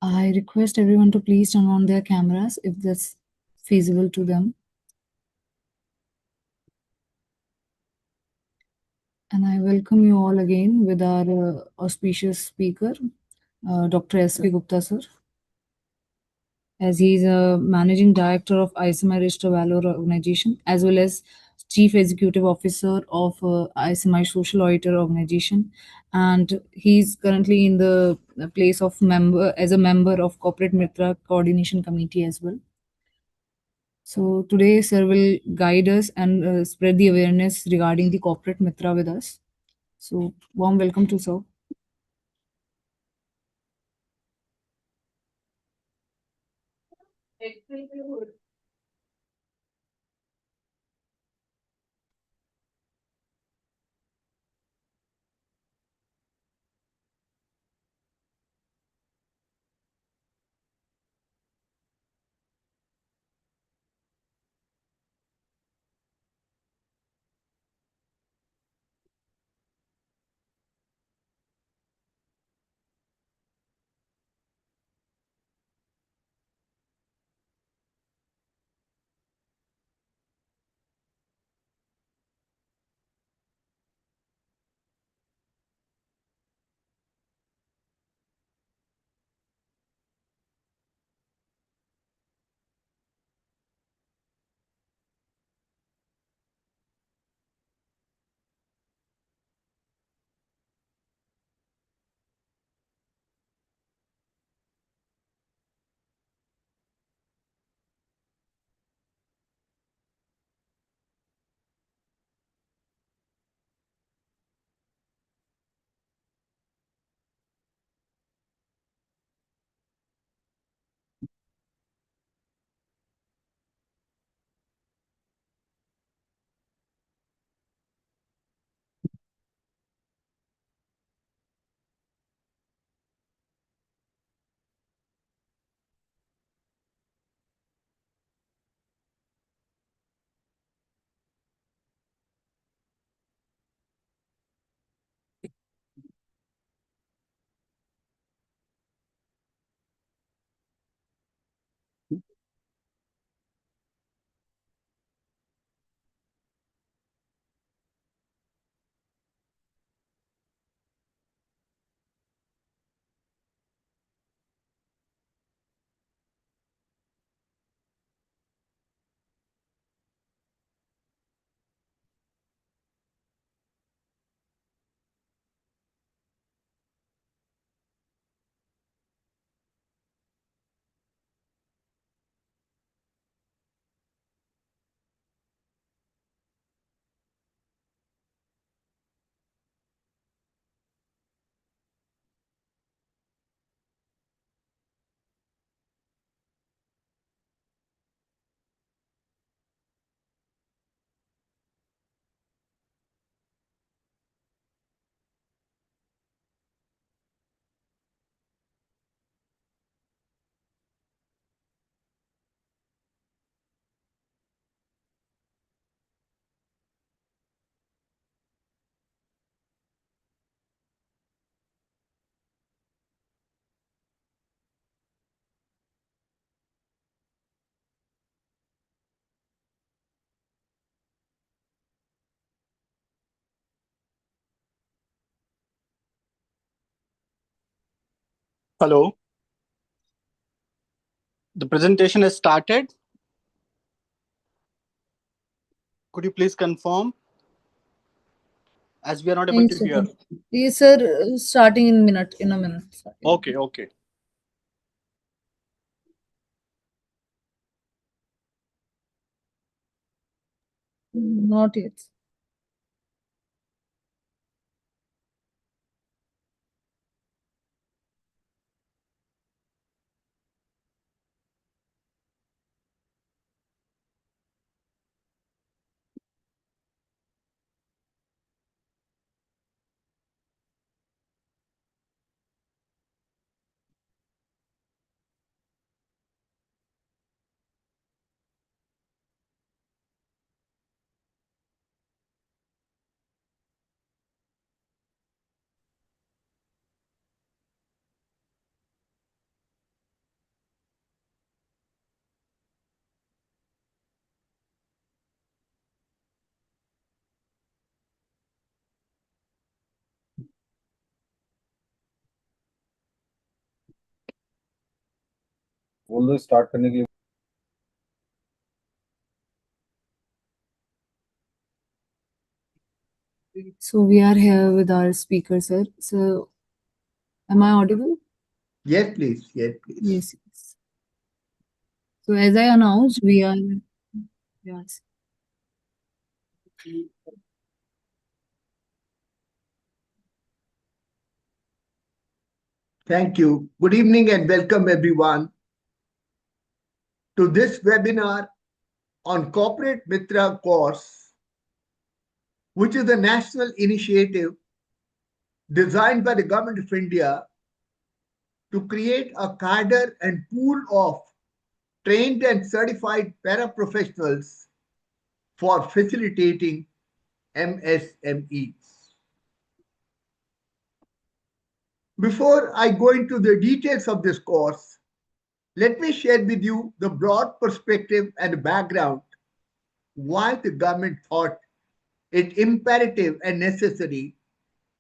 I request everyone to please turn on their cameras if that's feasible to them. And I welcome you all again with our auspicious speaker, Dr. S.K. Gupta, sir, as he is a managing director of ISMI Register Valor organization, as well as chief executive officer of ISMI Social Auditor organization, and he's currently in the place of member as a member of Corporate Mitra Coordination Committee as well. So today, sir will guide us and spread the awareness regarding the corporate Mitra with us. So warm welcome to sir. Hello, the presentation has started. Could you please confirm as we are not able Thanks, to sir. hear? Yes, sir. Starting in a minute. Starting. Okay, okay. Not yet. बोल दो start करने के लिए। So we are here with our speaker, sir. So am I audible? Yes, please. Yes, please. Yes, yes. So as I announced, we are yes. Thank you. Good evening and welcome everyone to this webinar on Corporate Mitra course, which is a national initiative designed by the Government of India to create a cadre and pool of trained and certified paraprofessionals for facilitating MSMEs. Before I go into the details of this course, let me share with you the broad perspective and background why the government thought it imperative and necessary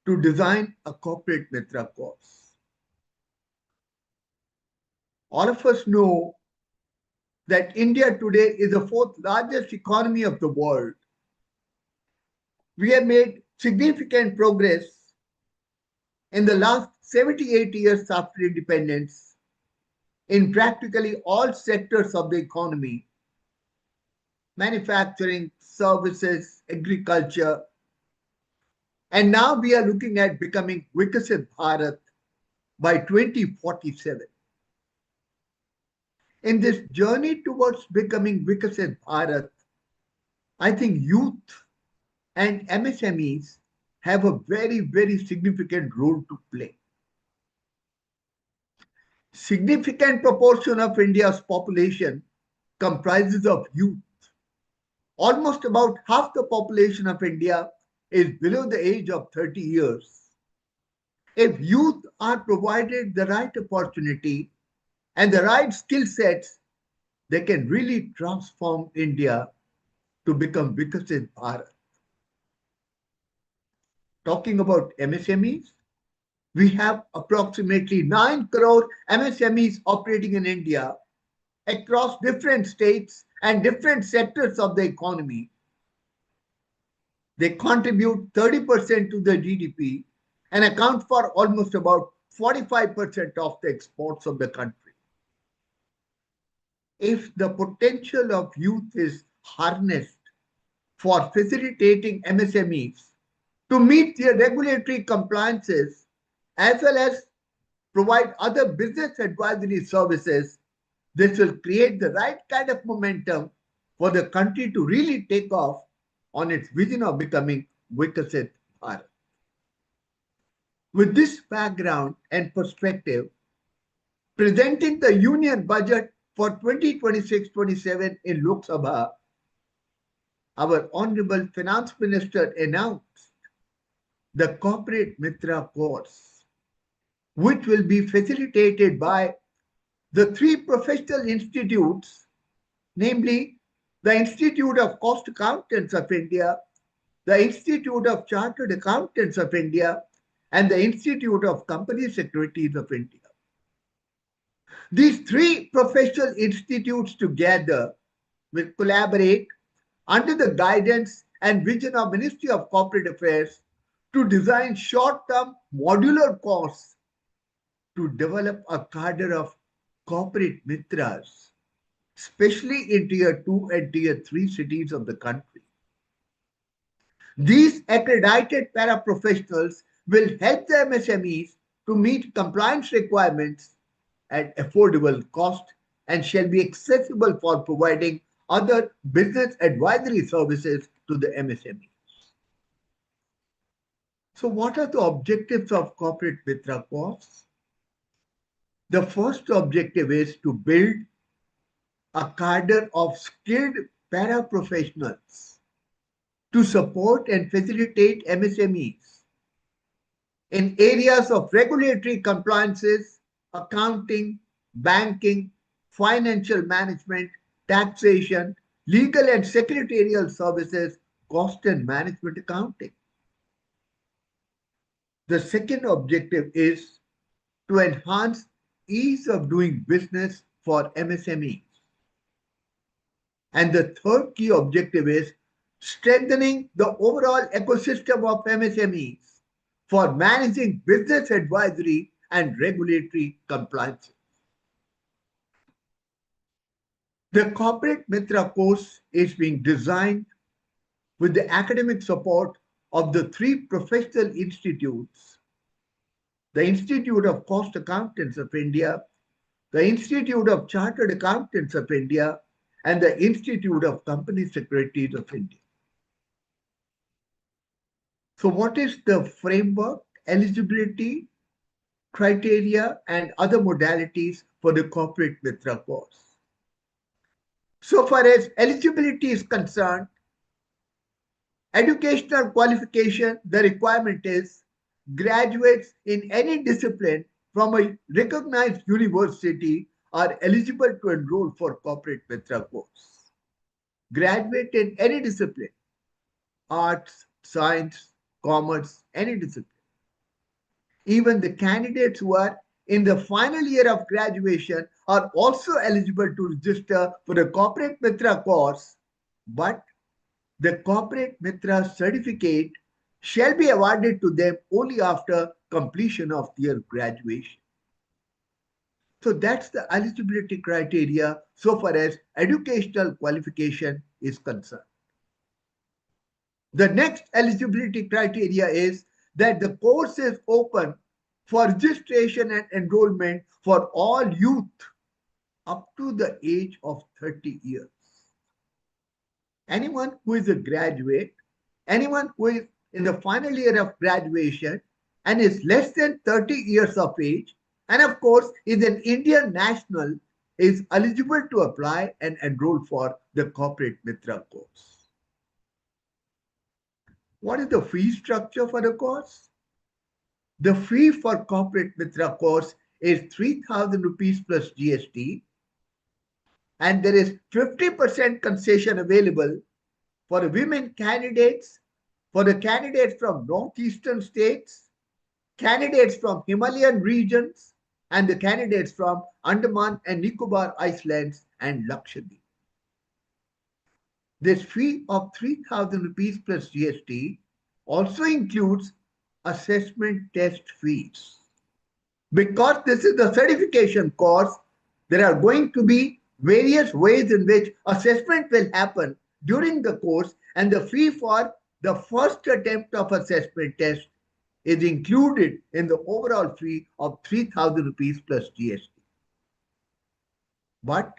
to design a corporate Mitra course. All of us know that India today is the fourth largest economy of the world. We have made significant progress in the last 78 years after independence in practically all sectors of the economy: manufacturing, services, agriculture, and now we are looking at becoming Vikasit Bharat by 2047. In this journey towards becoming Vikasit Bharat, I think youth and MSMEs have a very, very significant role to play. Significant proportion of India's population comprises of youth. Almost about half the population of India is below the age of 30 years. If youth are provided the right opportunity and the right skill sets, they can really transform India to become Vikasit Bharat. Talking about MSMEs, we have approximately 9 crore MSMEs operating in India across different states and different sectors of the economy. They contribute 30% to the GDP and account for almost about 45% of the exports of the country. If the potential of youth is harnessed for facilitating MSMEs to meet their regulatory compliances as well as provide other business advisory services, this will create the right kind of momentum for the country to really take off on its vision of becoming Vikasit Bharat. With this background and perspective, presenting the Union Budget for 2026-27 in Lok Sabha, our Honorable Finance Minister announced the Corporate Mitra course, which will be facilitated by the three professional institutes, namely the Institute of Cost Accountants of India, the Institute of Chartered Accountants of India, and the Institute of Company Secretaries of India. These three professional institutes together will collaborate under the guidance and vision of Ministry of Corporate Affairs to design short-term modular courses to develop a cadre of corporate mitras, especially in Tier 2 and Tier 3 cities of the country. These accredited paraprofessionals will help the MSMEs to meet compliance requirements at affordable cost and shall be accessible for providing other business advisory services to the MSME. So what are the objectives of Corporate Mitra course? The first objective is to build a cadre of skilled paraprofessionals to support and facilitate MSMEs in areas of regulatory compliances, accounting, banking, financial management, taxation, legal and secretarial services, cost and management accounting. The second objective is to enhance ease of doing business for MSMEs. And the third key objective is strengthening the overall ecosystem of MSMEs for managing business advisory and regulatory compliance. The Corporate Mitra course is being designed with the academic support of the three professional institutes: the Institute of Cost Accountants of India, the Institute of Chartered Accountants of India, and the Institute of Company Secretaries of India. So what is the framework, eligibility, criteria, and other modalities for the Corporate Mitra course? So far as eligibility is concerned, educational qualification, the requirement is graduates in any discipline from a recognized university are eligible to enroll for Corporate Mitra course. Graduate in any discipline, arts, science, commerce, any discipline. Even the candidates who are in the final year of graduation are also eligible to register for the Corporate Mitra course, but the Corporate Mitra certificate shall be awarded to them only after completion of their graduation. So that's the eligibility criteria so far as educational qualification is concerned. The next eligibility criteria is that the course is open for registration and enrollment for all youth up to the age of 30 years. Anyone who is a graduate, anyone who is in the final year of graduation and is less than 30 years of age, and of course is an Indian national, is eligible to apply and enroll for the Corporate Mitra course. What is the fee structure for the course? The fee for Corporate Mitra course is 3,000 rupees plus GST, and there is 50% concession available for women candidates, for the candidates from northeastern states, candidates from Himalayan regions, and the candidates from Andaman and Nicobar Islands and Lakshadweep. This fee of 3,000 rupees plus GST also includes assessment test fees. Because this is the certification course, there are going to be various ways in which assessment will happen during the course, and the fee for the first attempt of assessment test is included in the overall fee of 3,000 rupees plus GST. But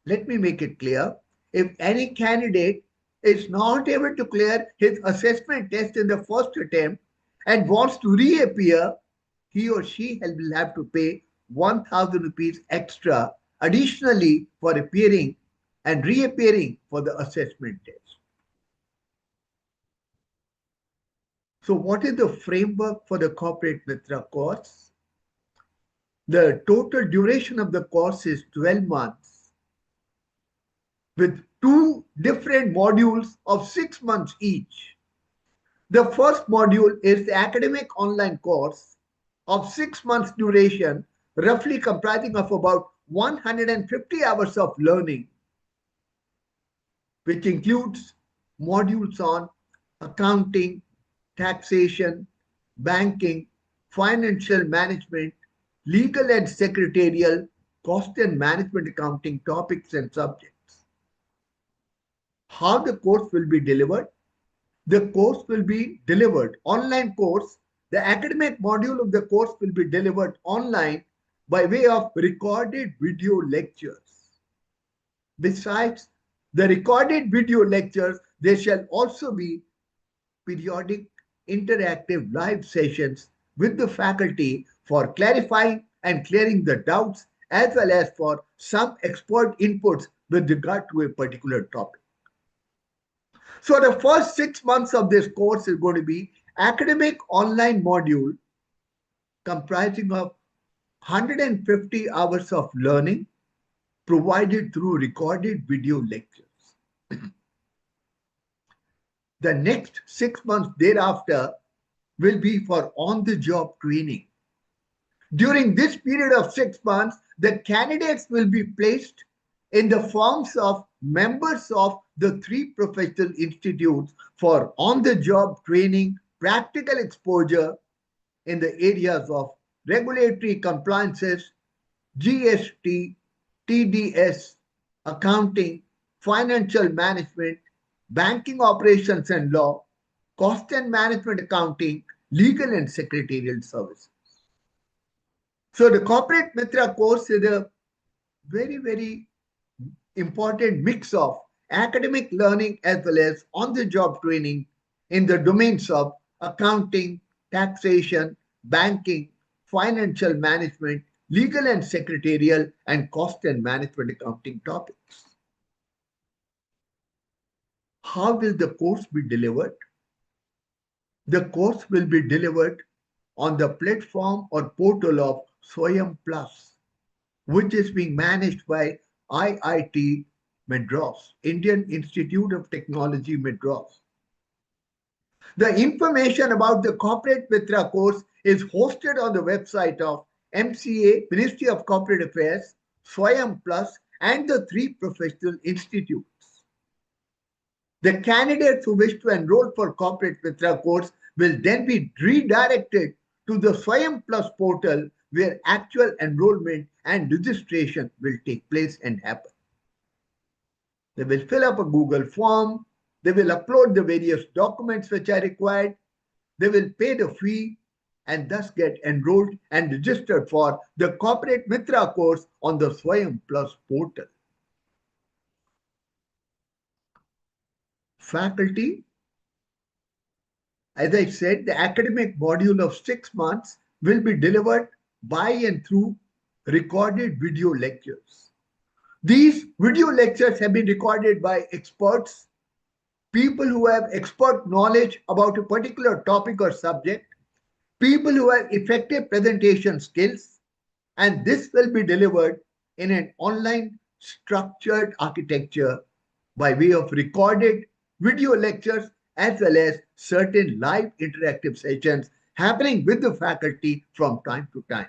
let me make it clear, if any candidate is not able to clear his assessment test in the first attempt and wants to reappear, he or she will have to pay 1,000 rupees extra additionally for appearing and reappearing for the assessment test. So what is the framework for the Corporate Mitra course? The total duration of the course is 12 months with 2 different modules of 6 months each. The first module is the academic online course of 6 months duration, roughly comprising of about 150 hours of learning, which includes modules on accounting, taxation, banking, financial management, legal and secretarial, cost and management accounting topics and subjects. How the course will be delivered? The course will be delivered online course. The academic module of the course will be delivered online by way of recorded video lectures. Besides the recorded video lectures, there shall also be periodic interactive live sessions with the faculty for clarifying and clearing the doubts, as well as for some expert inputs with regard to a particular topic. So the first 6 months of this course is going to be academic online module comprising of 150 hours of learning provided through recorded video lectures. The next 6 months thereafter will be for on-the-job training. During this period of 6 months, the candidates will be placed in the forms of members of the 3 professional institutes for on-the-job training, practical exposure in the areas of regulatory compliances, GST, TDS, accounting, financial management, banking operations and law, cost and management accounting, legal and secretarial services. So the corporate Mitra course is a very, very important mix of academic learning as well as on-the-job training in the domains of accounting, taxation, banking, financial management, legal and secretarial, and cost and management accounting topics. How will the course be delivered? The course will be delivered on the platform or portal of Swayam Plus, which is being managed by IIT Madras, Indian Institute of Technology, Madras. The information about the Corporate Mitra course is hosted on the website of MCA, Ministry of Corporate Affairs, Swayam Plus, and the 3 professional institutes. The candidates who wish to enroll for Corporate Mitra course will then be redirected to the Swayam Plus portal where actual enrollment and registration will take place and happen. They will fill up a Google form. They will upload the various documents which are required. They will pay the fee and thus get enrolled and registered for the Corporate Mitra course on the Swayam Plus portal. Faculty, as I said, the academic module of 6 months will be delivered by and through recorded video lectures. These video lectures have been recorded by experts, people who have expert knowledge about a particular topic or subject, people who have effective presentation skills, and this will be delivered in an online structured architecture by way of recorded video lectures as well as certain live interactive sessions happening with the faculty from time to time.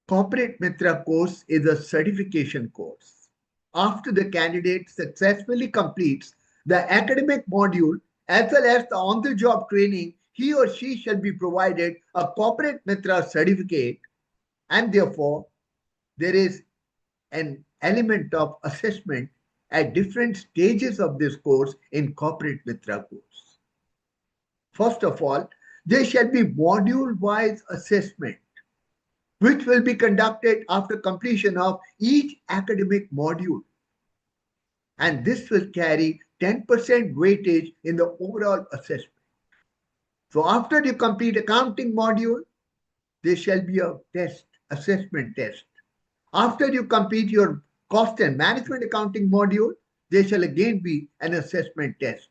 Corporate Mitra course is a certification course. After the candidate successfully completes the academic module as well as the on-the-job training, he or she shall be provided a Corporate Mitra certificate, and therefore there is an element of assessment at different stages of this course in Corporate Mitra course. First of all, there shall be module-wise assessment, which will be conducted after completion of each academic module. And this will carry 10% weightage in the overall assessment. So after you complete accounting module, there shall be a test, assessment test. After you complete your cost and management accounting module, there shall again be an assessment test.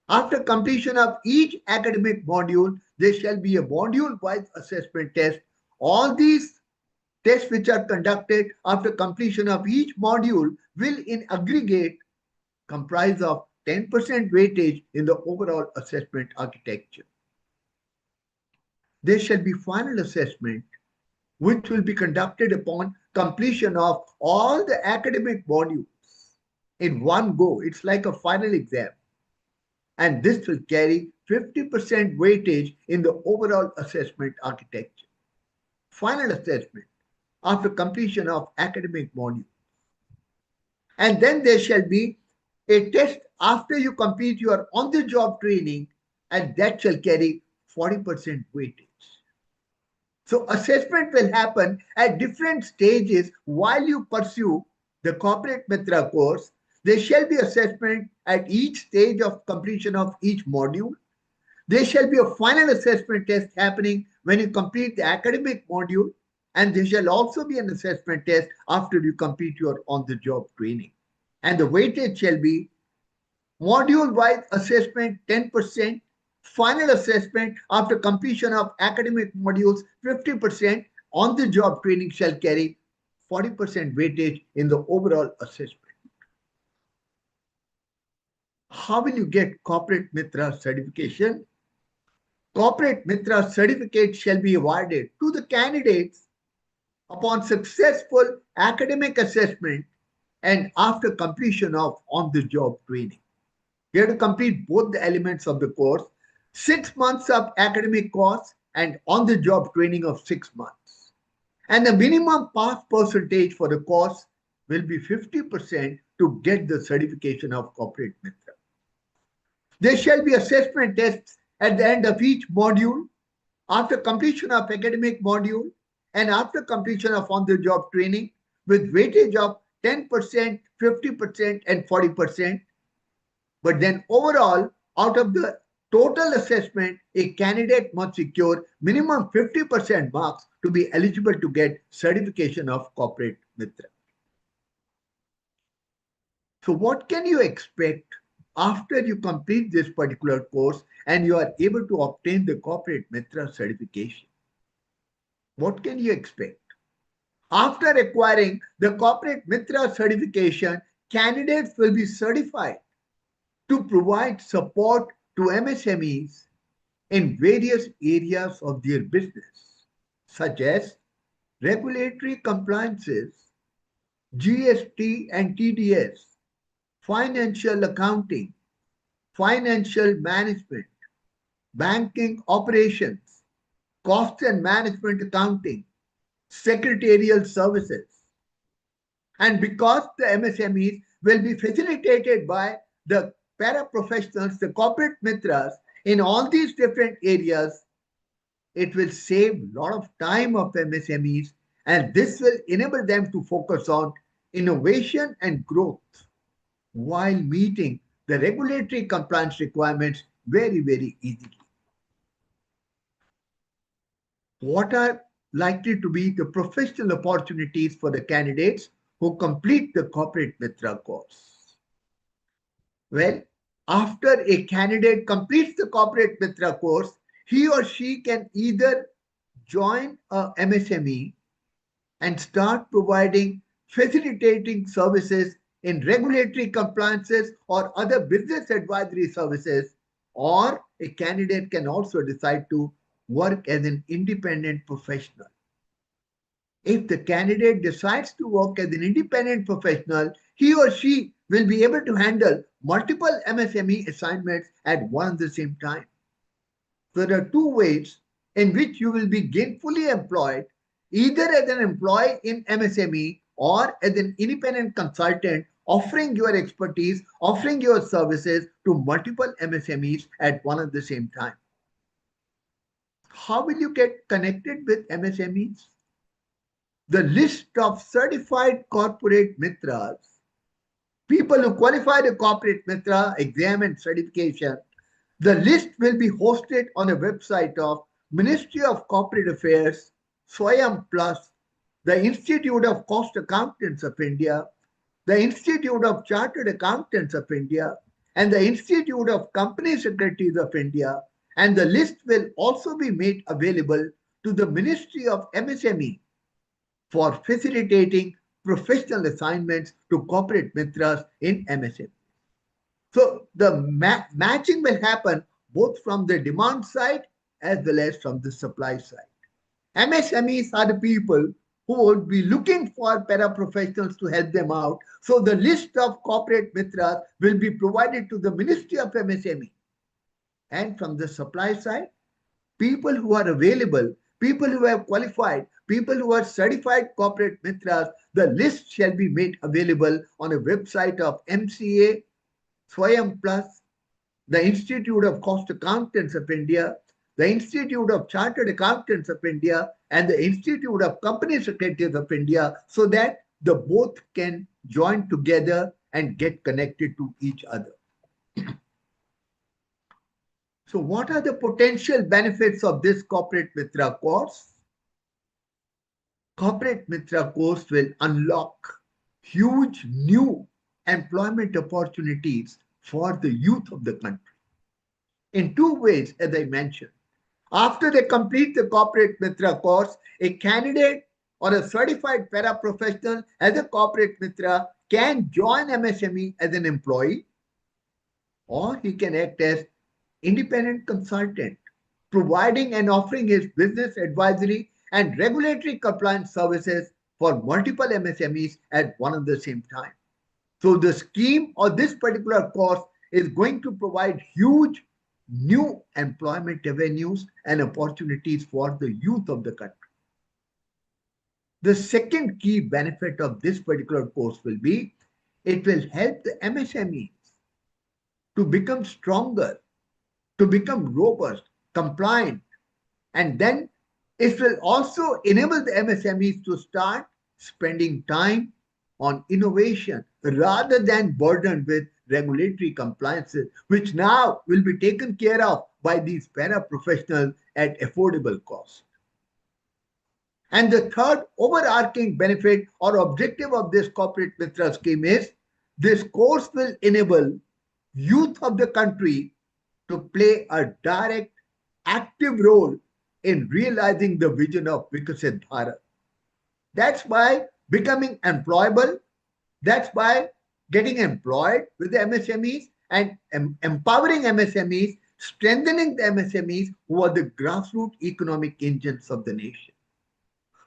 After completion of each academic module, there shall be a module-wise assessment test. All these tests which are conducted after completion of each module will in aggregate comprise of 10% weightage in the overall assessment architecture. There shall be final assessment, which will be conducted upon completion of all the academic modules in one go. It's like a final exam. And this will carry 50% weightage in the overall assessment architecture. Final assessment after completion of academic modules. And then there shall be a test after you complete your on-the-job training, and that shall carry 40% weightage. So assessment will happen at different stages while you pursue the Corporate Mitra course. There shall be assessment at each stage of completion of each module. There shall be a final assessment test happening when you complete the academic module, and there shall also be an assessment test after you complete your on-the-job training. And the weightage shall be module-wise assessment 10%, final assessment after completion of academic modules 50%, on-the-job training shall carry 40% weightage in the overall assessment. How will you get Corporate Mitra certification? Corporate Mitra certificate shall be awarded to the candidates upon successful academic assessment and after completion of on-the-job training. You have to complete both the elements of the course, 6 months of academic course and on-the-job training of 6 months. And the minimum pass percentage for the course will be 50% to get the certification of Corporate Mitra. There shall be assessment tests at the end of each module, after completion of academic module, and after completion of on-the-job training with weightage of 10%, 50%, and 40%. But then overall, out of the total assessment, a candidate must secure minimum 50% marks to be eligible to get certification of Corporate Mitra. So what can you expect after you complete this particular course and you are able to obtain the Corporate Mitra certification? What can you expect? After acquiring the Corporate Mitra certification, candidates will be certified to provide support to MSMEs in various areas of their business, such as regulatory compliances, GST and TDS, financial accounting, financial management, banking operations, cost and management accounting, secretarial services. And because the MSMEs will be facilitated by the paraprofessionals, the corporate mitras in all these different areas, it will save a lot of time of MSMEs, and this will enable them to focus on innovation and growth while meeting the regulatory compliance requirements very, very easily. What are likely to be the professional opportunities for the candidates who complete the Corporate Mitra course? Well, after a candidate completes the Corporate Mitra course, he or she can either join a MSME and start providing facilitating services in regulatory compliances or other business advisory services, or a candidate can also decide to work as an independent professional. If the candidate decides to work as an independent professional, he or she will be able to handle multiple MSME assignments at one and the same time. So there are two ways in which you will be gainfully employed, either as an employee in MSME or as an independent consultant offering your expertise, offering your services to multiple MSMEs at one and the same time. How will you get connected with MSMEs? The list of certified corporate mitras, people who qualify the corporate mitra exam and certification, the list will be hosted on a website of Ministry of Corporate Affairs, Swayam Plus, the Institute of Cost Accountants of India, the Institute of Chartered Accountants of India, and the Institute of Company Secretaries of India, and the list will also be made available to the Ministry of MSME for facilitating professional assignments to corporate mitras in MSME. So the matching will happen both from the demand side as well as from the supply side. MSMEs are the people who would be looking for paraprofessionals to help them out. So the list of corporate mitras will be provided to the Ministry of MSME. And from the supply side, people who are available, people who have qualified, people who are certified corporate mitras, the list shall be made available on a website of MCA, Swayam Plus, the Institute of Cost Accountants of India, the Institute of Chartered Accountants of India, and the Institute of Company Secretaries of India, so that the both can join together and get connected to each other. So what are the potential benefits of this Corporate Mitra course? Corporate Mitra course will unlock huge new employment opportunities for the youth of the country in two ways, as I mentioned. After they complete the Corporate Mitra course, a candidate or a certified paraprofessional as a Corporate Mitra can join MSME as an employee, or he can act as independent consultant providing and offering his business advisory and regulatory compliance services for multiple MSMEs at one and the same time. So the scheme or this particular course is going to provide huge new employment avenues and opportunities for the youth of the country. The second key benefit of this particular course will be it will help the MSMEs to become stronger, to become robust, compliant, and then it will also enable the MSMEs to start spending time on innovation rather than burdened with regulatory compliances, which now will be taken care of by these para-professionals at affordable cost. And the third overarching benefit or objective of this corporate Mitra scheme is this course will enable youth of the country to play a direct, active role in realizing the vision of Vikasit Bharat. That's by becoming employable. That's by getting employed with the MSMEs and empowering MSMEs, strengthening the MSMEs who are the grassroots economic engines of the nation.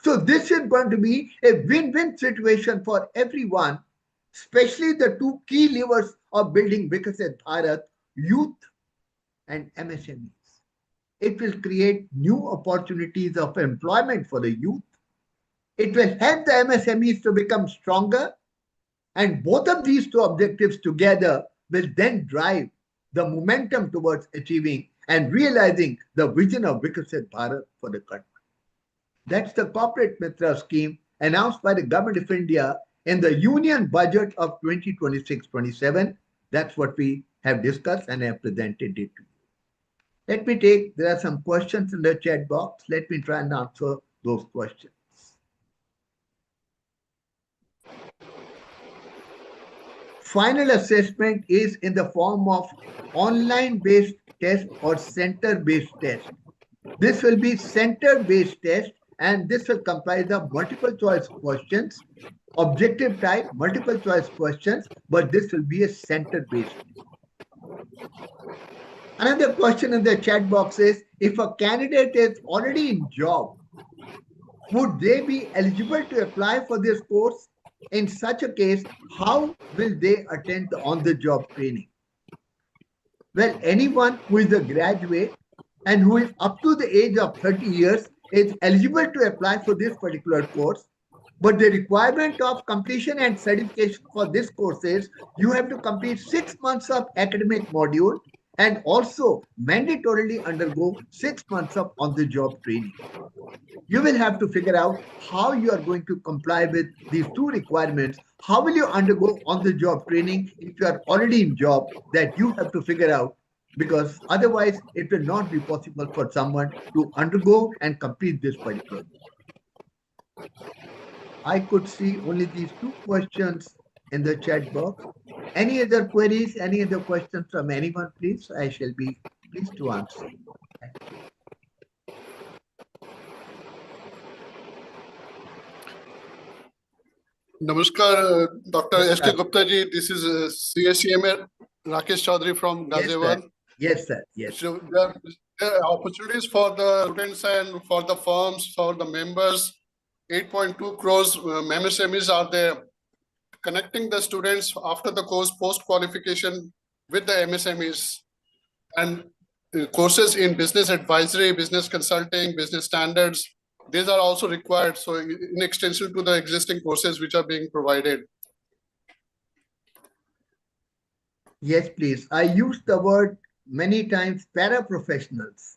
So this is going to be a win-win situation for everyone, especially the two key levers of building Vikasit Bharat, youth and MSMEs. It will create new opportunities of employment for the youth. It will help the MSMEs to become stronger. And both of these two objectives together will then drive the momentum towards achieving and realizing the vision of Vikasit Bharat for the country. That's the corporate Mitra scheme announced by the Government of India in the Union Budget of 2026-27. That's what we have discussed and I have presented it to you. Let me there are some questions in the chat box. Let me try and answer those questions. Final assessment is in the form of online-based test or center-based test. This will be center-based test and this will comprise of multiple choice questions, objective type, multiple choice questions, but this will be a center-based. Another question in the chat box is, if a candidate is already in job, would they be eligible to apply for this course? In such a case, how will they attend the on-the-job training? Well, anyone who is a graduate and who is up to the age of 30 years is eligible to apply for this particular course. But the requirement of completion and certification for this course is you have to complete 6 months of academic module and also mandatorily undergo 6 months of on-the-job training. You will have to figure out how you are going to comply with these two requirements. How will you undergo on-the-job training if you are already in job? That you have to figure out, because otherwise it will not be possible for someone to undergo and complete this particular. I could see only these two questions in the chat box. Any other queries, any other questions from anyone, please? I shall be pleased to answer. Namaskar, Dr. S.K. Gupta ji. This is CSCMA Rakesh Chaudhary from Ghaziabad. Yes, sir. Yes. So there are opportunities for the students and for the firms, for the members. 8.2 crores MSMEs are there, connecting the students after the course post-qualification with the MSMEs, and courses in business advisory, business consulting, business standards. These are also required, so in extension to the existing courses which are being provided. Yes, please. I used the word many times, paraprofessionals.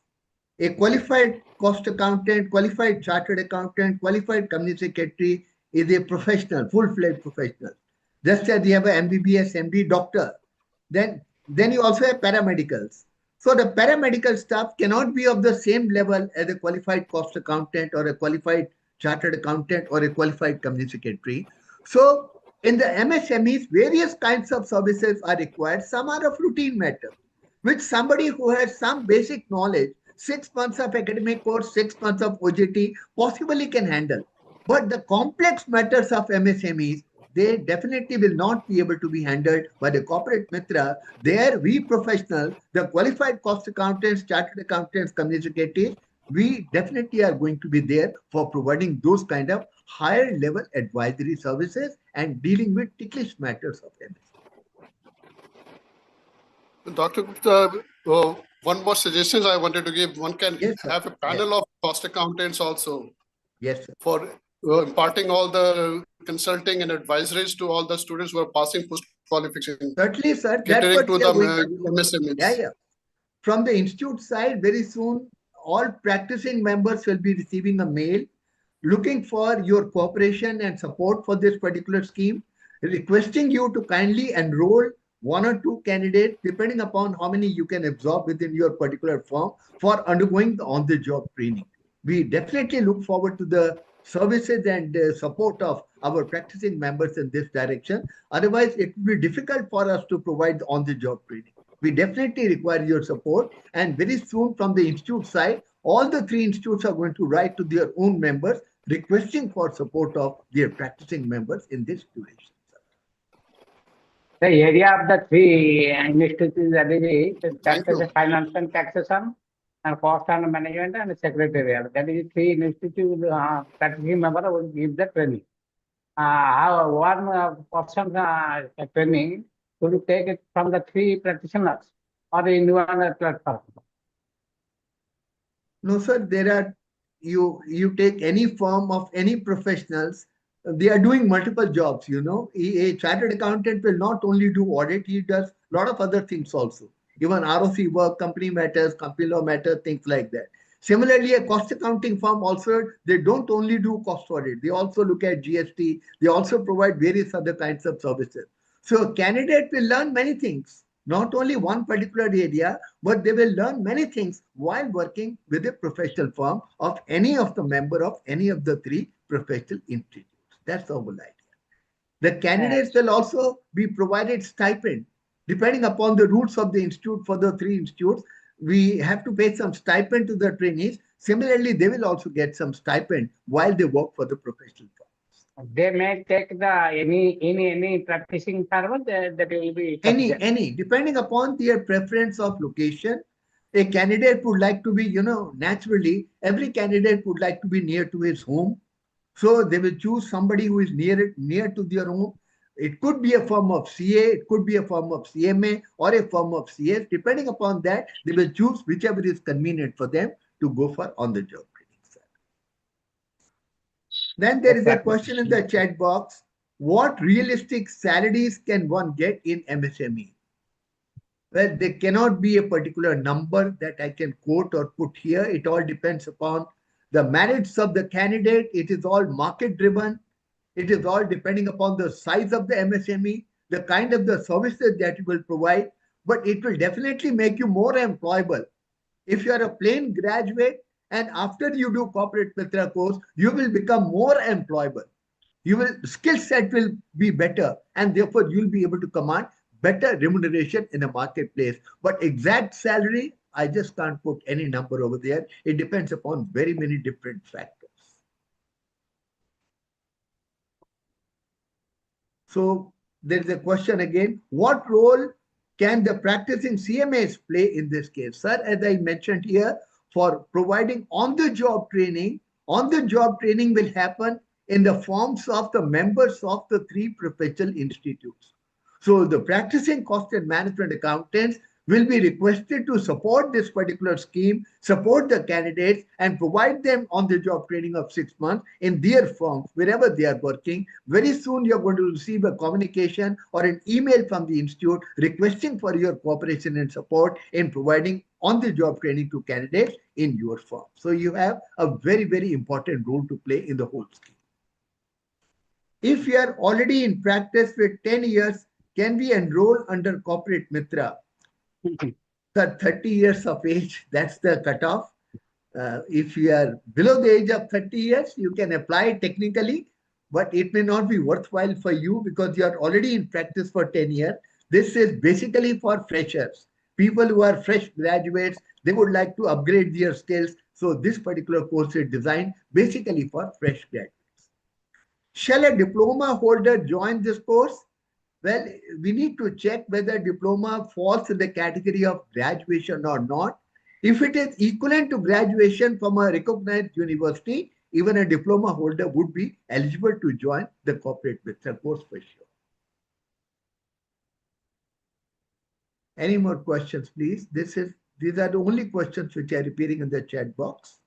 A qualified cost accountant, qualified chartered accountant, qualified company secretary is a professional, full-fledged professional. Just as you have an MBBS, MD, doctor, then you also have paramedicals. So the paramedical staff cannot be of the same level as a qualified cost accountant or a qualified chartered accountant or a qualified company secretary. So in the MSMEs, various kinds of services are required. Some are of routine matter, which somebody who has some basic knowledge, 6 months of academic course, 6 months of OJT, possibly can handle. But the complex matters of MSMEs, they definitely will not be able to be handled by the corporate Mitra. There, we professionals, the qualified cost accountants, chartered accountants, communicators, we definitely are going to be there for providing those kind of higher level advisory services and dealing with ticklish matters of MS. Dr. Gupta, one more suggestion I wanted to give. One can Yes, sir. have a panel of cost accountants also Yes, sir. for imparting all the consulting and advisories to all the students who are passing post-qualification, Certainly, sir. That's catering what to we are the going to do. MSMEs. Yeah. From the institute side, very soon, all practicing members will be receiving a mail looking for your cooperation and support for this particular scheme, requesting you to kindly enroll one or two candidates, depending upon how many you can absorb within your particular firm, for undergoing the on-the-job training. We definitely look forward to the services and support of our practicing members in this direction. Otherwise, it will be difficult for us to provide on-the-job training. We definitely require your support, and very soon from the institute side, all the three institutes are going to write to their own members requesting for support of their practicing members in this duration. The area of the three institutes is Thank taxes, you. finance and taxation, and cost and management and secretarial. That is three institute practicing member will give the training. How one person training will take it from the three practitioners or in one platform. No, sir, there are, you take any firm of any professionals, they are doing multiple jobs, you know. A chartered accountant will not only do audit, he does a lot of other things also. Even ROC work, company matters, company law matters, things like that. Similarly, a cost accounting firm also, they don't only do cost audit, they also look at GST, they also provide various other kinds of services. So a candidate will learn many things, not only one particular area, but they will learn many things while working with a professional firm of any of the member of any of the three professional institutes. That's the whole idea. The candidates will also be provided stipend. Depending upon the rules of the institute for the three institutes, we have to pay some stipend to the trainees. Similarly, they will also get some stipend while they work for the professional firm. They may take the any practicing firm that will be sufficient. Any, depending upon their preference of location, a candidate would like to be, you know, naturally, every candidate would like to be near to his home. So they will choose somebody who is near to their home. It could be a firm of CA, it could be a firm of CMA or a firm of CS. Depending upon that, they will choose whichever is convenient for them to go for on-the-job training. Then there is a question in the chat box. What realistic salaries can one get in MSME? Well, there cannot be a particular number that I can quote or put here. It all depends upon the merits of the candidate. It is all market driven. It is all depending upon the size of the MSME, the kind of the services that you will provide, but it will definitely make you more employable. If you are a plain graduate and after you do corporate Mitra course, you will become more employable. Skill set will be better, and therefore you'll be able to command better remuneration in the marketplace. But exact salary, I just can't put any number over there. It depends upon very many different factors. So there is a question again, what role can the practicing CMAs play in this case? Sir, as I mentioned here, for providing on-the-job training will happen in the forms of the members of the three professional institutes. So the practicing cost and management accountants will be requested to support this particular scheme, support the candidates, and provide them on-the-job training of 6 months in their firms, wherever they are working. Very soon, you're going to receive a communication or an email from the institute requesting for your cooperation and support in providing on-the-job training to candidates in your firm. So you have a very, very important role to play in the whole scheme. If you are already in practice with 10 years, can we enroll under corporate Mitra? The 30 years of age, that's the cutoff. If you are below the age of 30 years, you can apply technically, but it may not be worthwhile for you because you are already in practice for 10 years. This is basically for freshers. People who are fresh graduates, they would like to upgrade their skills. So this particular course is designed basically for fresh graduates. Shall a diploma holder join this course? Well, we need to check whether diploma falls in the category of graduation or not. If it is equivalent to graduation from a recognized university, even a diploma holder would be eligible to join the corporate Mitra course for sure. Any more questions, please? These are the only questions which are appearing in the chat box.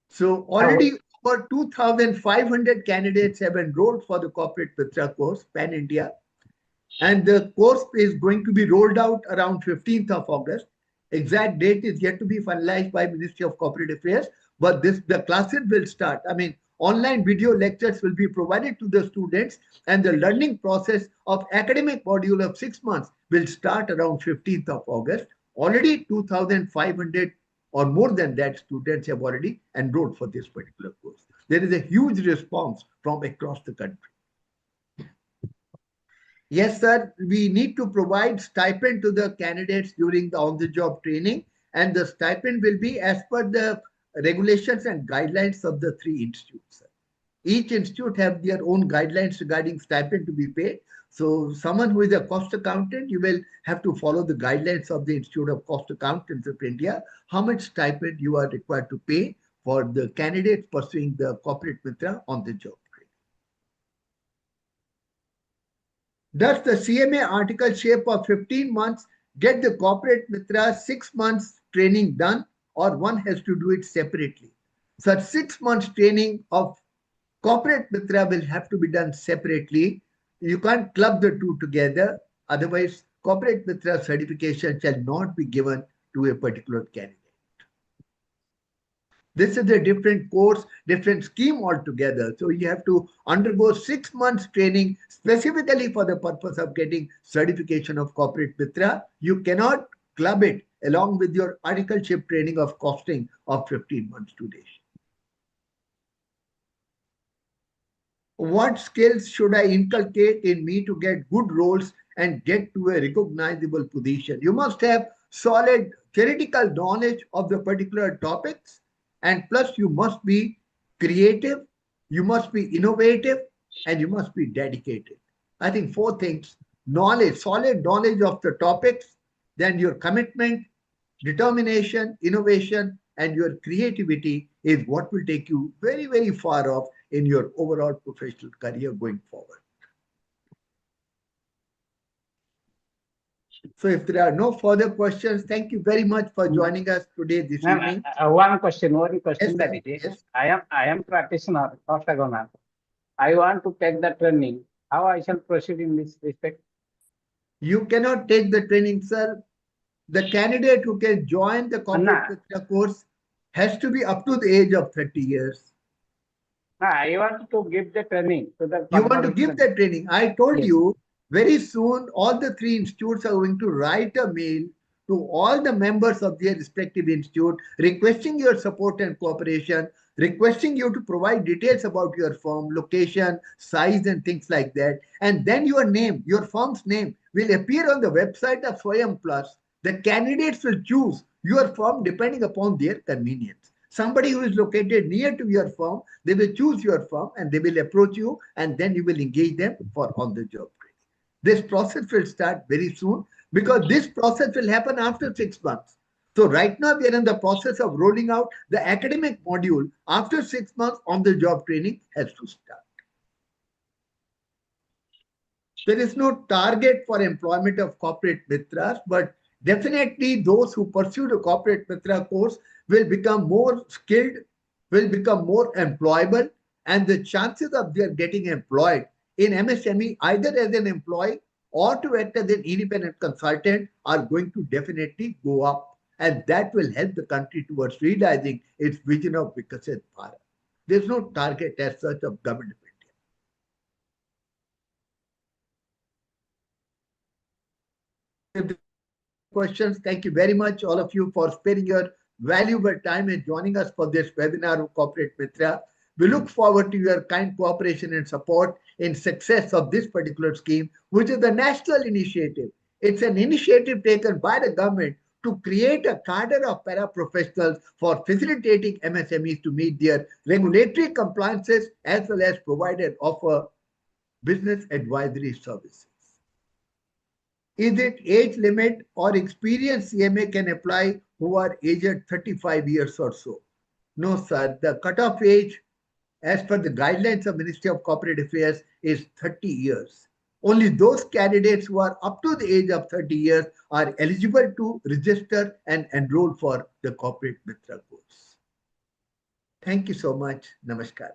So already over 2,500 candidates have enrolled for the corporate Mitra course, Pan India. And the course is going to be rolled out around 15th of August. Exact date is yet to be finalized by Ministry of Corporate Affairs, but the classes will start. I mean, online video lectures will be provided to the students, and the learning process of academic module of 6 months will start around 15th of August. Already 2,500 or more than that students have already enrolled for this particular course. There is a huge response from across the country. Yes, sir, we need to provide stipend to the candidates during the on-the-job training, and the stipend will be as per the regulations and guidelines of the 3 institutes. Sir. Each institute have their own guidelines regarding stipend to be paid. So someone who is a cost accountant, you will have to follow the guidelines of the Institute of Cost Accountants of India, how much stipend you are required to pay for the candidates pursuing the corporate Mitra on the job. Does the CMA article shape of 15 months get the corporate Mitra 6 months training done, or one has to do it separately? So 6 months training of corporate Mitra will have to be done separately. You can't club the two together. Otherwise, corporate Mitra certification shall not be given to a particular candidate. This is a different course, different scheme altogether. So you have to undergo 6 months training specifically for the purpose of getting certification of corporate Mitra. You cannot club it along with your articleship training of costing of 15 months today. What skills should I inculcate in me to get good roles and get to a recognizable position? You must have solid theoretical knowledge of the particular topics, and plus you must be creative, you must be innovative, and you must be dedicated. I think 4 things: knowledge, solid knowledge of the topics, then your commitment, determination, innovation, and your creativity is what will take you very, very far off in your overall professional career going forward. So if there are no further questions, thank you very much for joining us today this evening. One question Yes, that sir. it is. Yes. I am practitioner, cost accountant. I want to take the training. How I shall proceed in this respect? You cannot take the training, sir. The candidate who can join the corporate Mitra course has to be up to the age of 30 years. I want to give the training to the. You want to give the training. I told Yes. you very soon all the 3 institutes are going to write a mail to all the members of their respective institute requesting your support and cooperation, requesting you to provide details about your firm, location, size, and things like that. And then your name, your firm's name will appear on the website of Swayam Plus. The candidates will choose your firm depending upon their convenience. Somebody who is located near to your firm, they will choose your firm and they will approach you, and then you will engage them for on-the-job training. This process will start very soon because this process will happen after 6 months. So right now we are in the process of rolling out the academic module. After 6 months, on-the-job training has to start. There is no target for employment of corporate Mitras, but definitely those who pursue the corporate Mitra course will become more skilled, will become more employable, and the chances of their getting employed in MSME either as an employee or to act as an independent consultant are going to definitely go up. And that will help the country towards realizing its vision of Vikasit Bharat. There's no target as such of government of India. Questions. Thank you very much, all of you, for sparing your valuable time and joining us for this webinar of Corporate Mitra. We look forward to your kind cooperation and support in success of this particular scheme, which is the national initiative It's an initiative taken by the government to create a cadre of paraprofessionals for facilitating MSMEs to meet their regulatory compliances as well as provided offer business advisory services. Is it age limit or experience CMA can apply who are aged 35 years or so? No, sir. The cutoff age as per the guidelines of Ministry of Corporate Affairs is 30 years. Only those candidates who are up to the age of 30 years are eligible to register and enroll for the corporate Mitra course. Thank you so much. Namaskar.